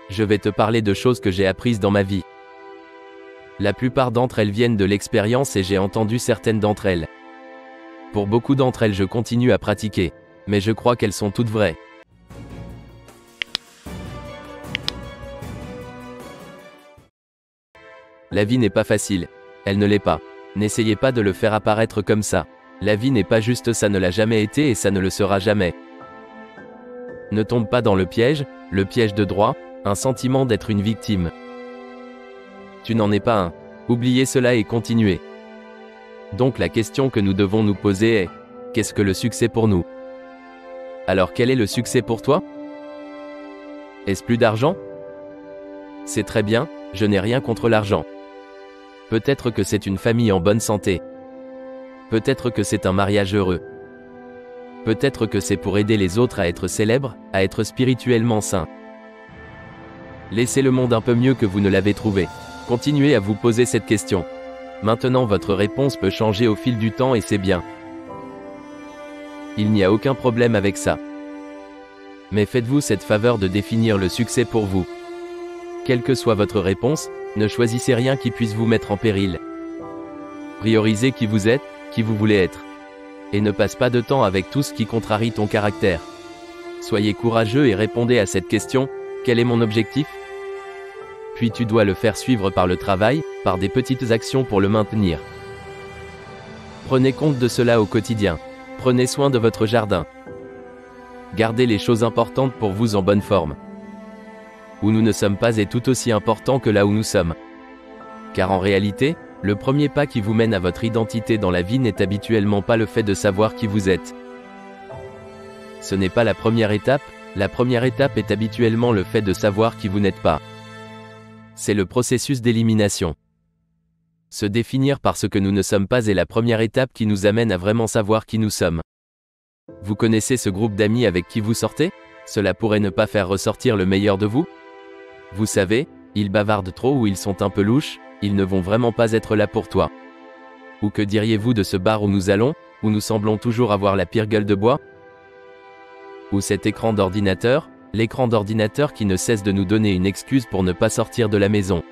Je vais te parler de choses que j'ai apprises dans ma vie. La plupart d'entre elles viennent de l'expérience et j'ai entendu certaines d'entre elles. Pour beaucoup d'entre elles, je continue à pratiquer, mais je crois qu'elles sont toutes vraies. La vie n'est pas facile. Elle ne l'est pas. N'essayez pas de le faire apparaître comme ça. La vie n'est pas juste, ça ne l'a jamais été et ça ne le sera jamais. Ne tombe pas dans le piège de droit, un sentiment d'être une victime. Tu n'en es pas un. Oubliez cela et continuez. Donc la question que nous devons nous poser est, qu'est-ce que le succès pour nous? Alors quel est le succès pour toi? Est-ce plus d'argent? C'est très bien, je n'ai rien contre l'argent. Peut-être que c'est une famille en bonne santé. Peut-être que c'est un mariage heureux. Peut-être que c'est pour aider les autres à être célèbres, à être spirituellement sains. Laissez le monde un peu mieux que vous ne l'avez trouvé. Continuez à vous poser cette question. Maintenant votre réponse peut changer au fil du temps et c'est bien. Il n'y a aucun problème avec ça. Mais faites-vous cette faveur de définir le succès pour vous. Quelle que soit votre réponse, ne choisissez rien qui puisse vous mettre en péril. Priorisez qui vous êtes, qui vous voulez être. Et ne passe pas de temps avec tout ce qui contrarie ton caractère. Soyez courageux et répondez à cette question, quel est mon objectif? Puis tu dois le faire suivre par le travail, par des petites actions pour le maintenir. Prenez compte de cela au quotidien. Prenez soin de votre jardin. Gardez les choses importantes pour vous en bonne forme. Où nous ne sommes pas est tout aussi important que là où nous sommes. Car en réalité, le premier pas qui vous mène à votre identité dans la vie n'est habituellement pas le fait de savoir qui vous êtes. Ce n'est pas la première étape est habituellement le fait de savoir qui vous n'êtes pas. C'est le processus d'élimination. Se définir par ce que nous ne sommes pas est la première étape qui nous amène à vraiment savoir qui nous sommes. Vous connaissez ce groupe d'amis avec qui vous sortez? Cela pourrait ne pas faire ressortir le meilleur de vous? Vous savez, ils bavardent trop ou ils sont un peu louches, ils ne vont vraiment pas être là pour toi. Ou que diriez-vous de ce bar où nous allons, où nous semblons toujours avoir la pire gueule de bois? Ou cet écran d'ordinateur, l'écran d'ordinateur qui ne cesse de nous donner une excuse pour ne pas sortir de la maison.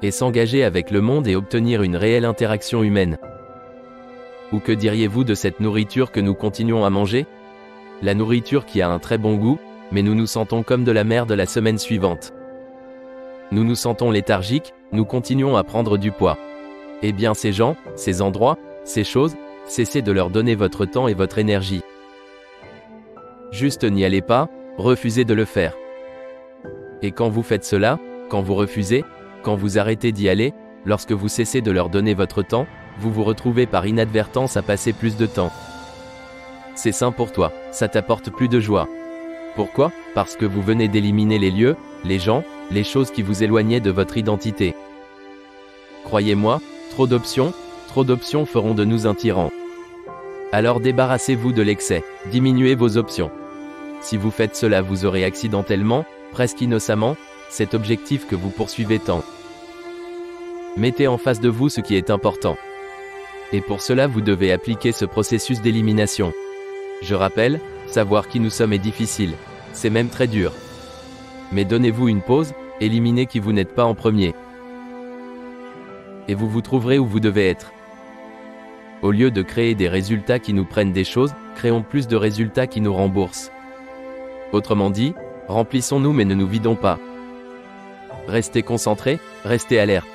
Et s'engager avec le monde et obtenir une réelle interaction humaine. Ou que diriez-vous de cette nourriture que nous continuons à manger? La nourriture qui a un très bon goût, mais nous nous sentons comme de la merde la semaine suivante. Nous nous sentons léthargiques, nous continuons à prendre du poids. Eh bien ces gens, ces endroits, ces choses, cessez de leur donner votre temps et votre énergie. Juste n'y allez pas, refusez de le faire. Et quand vous faites cela, quand vous refusez, quand vous arrêtez d'y aller, lorsque vous cessez de leur donner votre temps, vous vous retrouvez par inadvertance à passer plus de temps. C'est sain pour toi, ça t'apporte plus de joie. Pourquoi? Parce que vous venez d'éliminer les lieux, les gens, les choses qui vous éloignaient de votre identité. Croyez-moi, trop d'options feront de nous un tyran. Alors débarrassez-vous de l'excès, diminuez vos options. Si vous faites cela, vous aurez accidentellement, presque innocemment, cet objectif que vous poursuivez tant. Mettez en face de vous ce qui est important. Et pour cela, vous devez appliquer ce processus d'élimination. Je rappelle, savoir qui nous sommes est difficile. C'est même très dur. Mais donnez-vous une pause, éliminez qui vous n'êtes pas en premier. Et vous vous trouverez où vous devez être. Au lieu de créer des résultats qui nous prennent des choses, créons plus de résultats qui nous remboursent. Autrement dit, remplissons-nous mais ne nous vidons pas. Restez concentrés, restez alertes.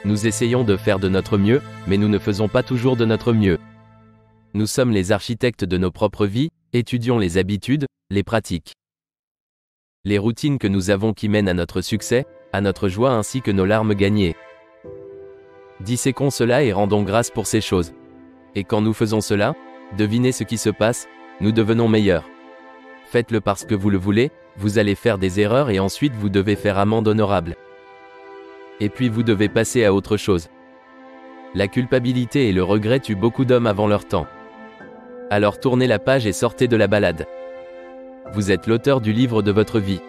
Nous essayons de faire de notre mieux, mais nous ne faisons pas toujours de notre mieux. Nous sommes les architectes de nos propres vies, étudions les habitudes, les pratiques. Les routines que nous avons qui mènent à notre succès, à notre joie ainsi que nos larmes gagnées. Disséquons cela et rendons grâce pour ces choses. Et quand nous faisons cela, devinez ce qui se passe, nous devenons meilleurs. Faites-le parce que vous le voulez, vous allez faire des erreurs et ensuite vous devez faire amende honorable. Et puis vous devez passer à autre chose. La culpabilité et le regret tuent beaucoup d'hommes avant leur temps. Alors tournez la page et sortez de la balade. Vous êtes l'auteur du livre de votre vie.